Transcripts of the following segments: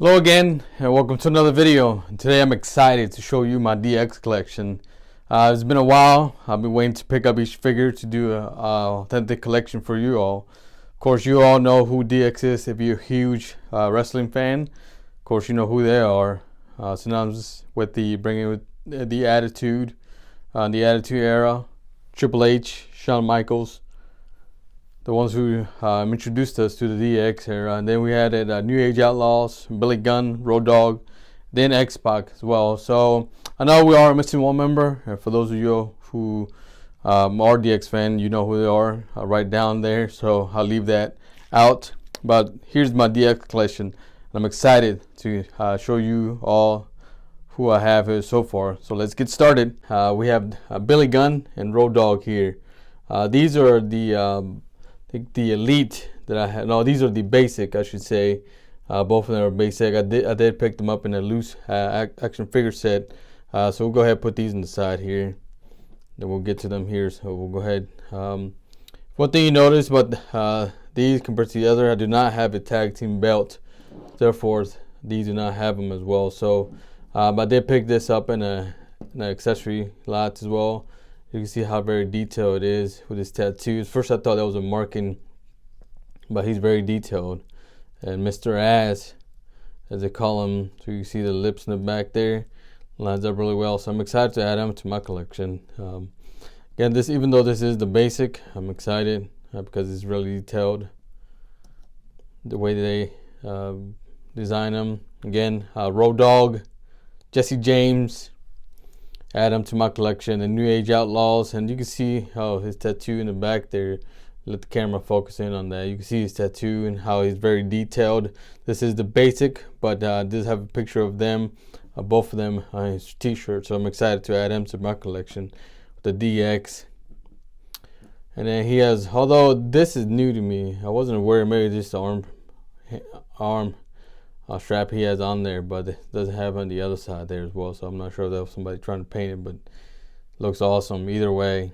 Hello again and welcome to another video. Today I'm excited to show you my DX collection. It's been a while. I've been waiting to pick up each figure to do a authentic collection for you all. Of course, you all know who DX is if you're a huge wrestling fan. Of course, you know who they are. Synonymous with bringing the Attitude Era, Triple H, Shawn Michaels, the ones who introduced us to the DX era. And then we had New Age Outlaws, Billy Gunn, Road Dogg, then X-Pac as well. So I know we are missing one member. And for those of you who are DX fan, you know who they are right down there. So I'll leave that out. But here's my DX collection. I'm excited to show you all who I have here so far. So let's get started. We have Billy Gunn and Road Dogg here. These are the elite that I had. No, these are the basic, I should say. Both of them are basic. I did pick them up in a loose action figure set. So we'll go ahead and put these on the side here. Then we'll get to them here. So we'll go ahead. One thing you notice, but these compared to the other, I do not have a tag team belt. Therefore, these do not have them as well. So I did pick this up in an accessory lot as well. You can see how very detailed it is with his tattoos. First I thought that was a marking, but he's very detailed. And Mr. Ass, as they call him, so you can see the lips in the back there, lines up really well. So I'm excited to add him to my collection. Again, even though this is the basic, I'm excited because it's really detailed. The way they design them. Again, Road Dogg, Jesse James, add them to my collection, and New Age Outlaws. And you can see how his tattoo in the back there, let the camera focus in on that. You can see his tattoo and how he's very detailed. This is the basic, but does have a picture of them, both of them on his t-shirt. So I'm excited to add them to my collection with the DX. And then he has, although this is new to me, I wasn't aware, maybe just the arm strap he has on there, but it doesn't have on the other side there as well. So I'm not sure if that was somebody trying to paint it, but it looks awesome either way.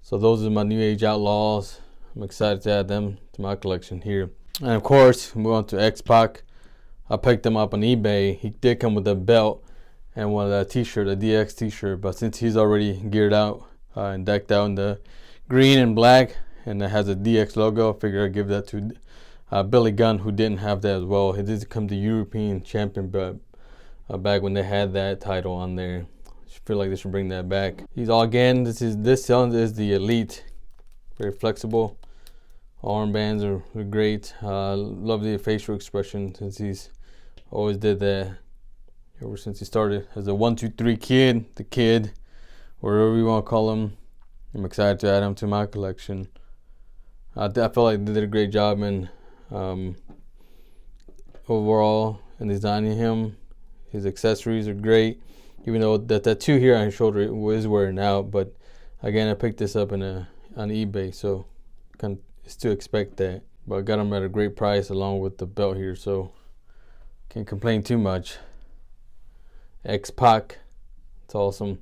So those are my New Age Outlaws. I'm excited to add them to my collection here. And of course, move on to X-Pac. I picked them up on eBay. He did come with a belt and one of that t-shirt, a DX t-shirt, but since he's already geared out and decked out in the green and black, and it has a DX logo, I figured I'd give that to Billy Gunn, who didn't have that as well. He did come the European champion, but back when they had that title on there. I feel like they should bring that back. He's all, again, this is the elite. Very flexible. Armbands are great. Love the facial expression, since he's always did that ever since he started as a 1, 2, 3 kid, the kid, whatever you want to call him. I'm excited to add him to my collection. I feel like they did a great job in overall in designing him. His accessories are great, even though the tattoo here on his shoulder is wearing out. But again, I picked this up on eBay, so it's to expect that. But I got him at a great price along with the belt here, so can't complain too much. X-Pac, it's awesome.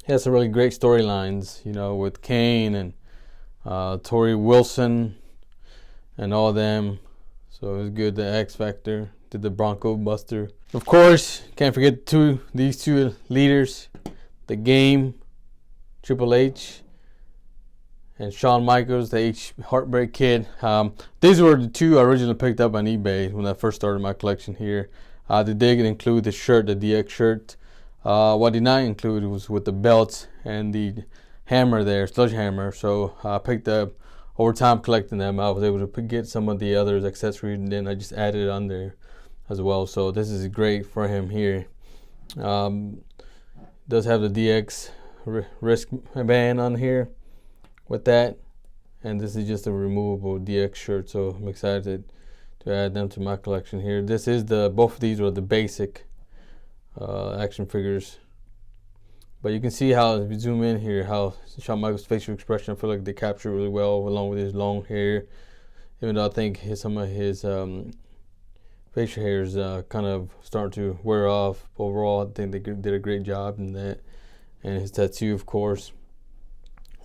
He has some really great storylines, you know, with Kane and Tori Wilson and all them. So it was good. The X Factor did the Bronco Buster. Of course, can't forget these two leaders, the Game, Triple H, and Shawn Michaels, the Heartbreak Kid. These were the two I originally picked up on eBay when I first started my collection here. They did include the shirt, the DX shirt. What did not include was with the belts and the hammer there, sledgehammer. So I picked up, over time collecting them, I was able to get some of the others accessories, and then I just added it on there as well. So this is great for him here. Does have the DX wristband on here with that, and this is just a removable DX shirt. So I'm excited to add them to my collection here. This is both of these are the basic action figures. But you can see how, if you zoom in here, how Shawn Michaels' facial expression, I feel like they capture really well along with his long hair. Even though I think some of his facial hair is kind of starting to wear off. Overall, I think they did a great job in that. And his tattoo, of course.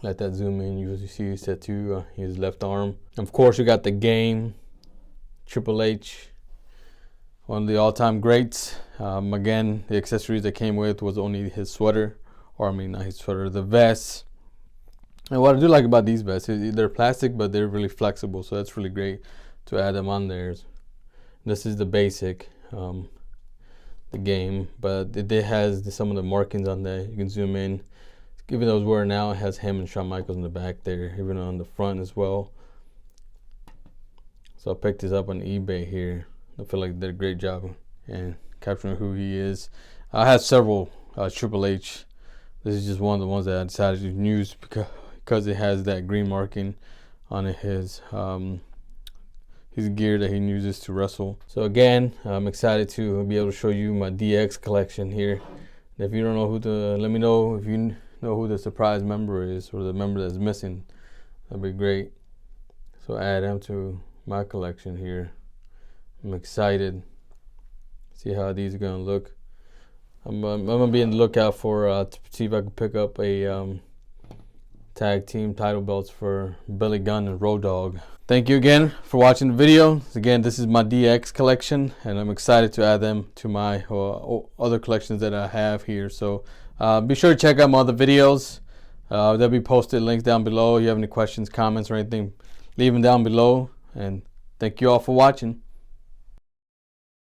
Let that zoom in. You see his tattoo, his left arm. Of course, you got the Game, Triple H, one of the all-time greats. Again, the accessories that came with was only his sweater, or I mean not his sweater, the vest. And what I do like about these vests is they're plastic, but they're really flexible, so that's really great to add them on there. This is the basic, the game, but it has some of the markings on there. You can zoom in. Even though it's wearing now, it has him and Shawn Michaels in the back there, even on the front as well. So I picked this up on eBay here. I feel like they did a great job in capturing who he is. I have several Triple H. This is just one of the ones that I decided to use because it has that green marking on his gear that he uses to wrestle. So again, I'm excited to be able to show you my DX collection here. And if you don't know let me know if you know who the surprise member is, or the member that's missing. That'd be great. So add him to my collection here. I'm excited. See how these are gonna look. I'm gonna be on the lookout for to see if I can pick up a tag team title belts for Billy Gunn and Road Dogg. Thank you again for watching the video. Again, this is my DX collection, and I'm excited to add them to my other collections that I have here. So be sure to check out my other videos. They'll be posted, links down below. If you have any questions, comments, or anything, leave them down below. And thank you all for watching.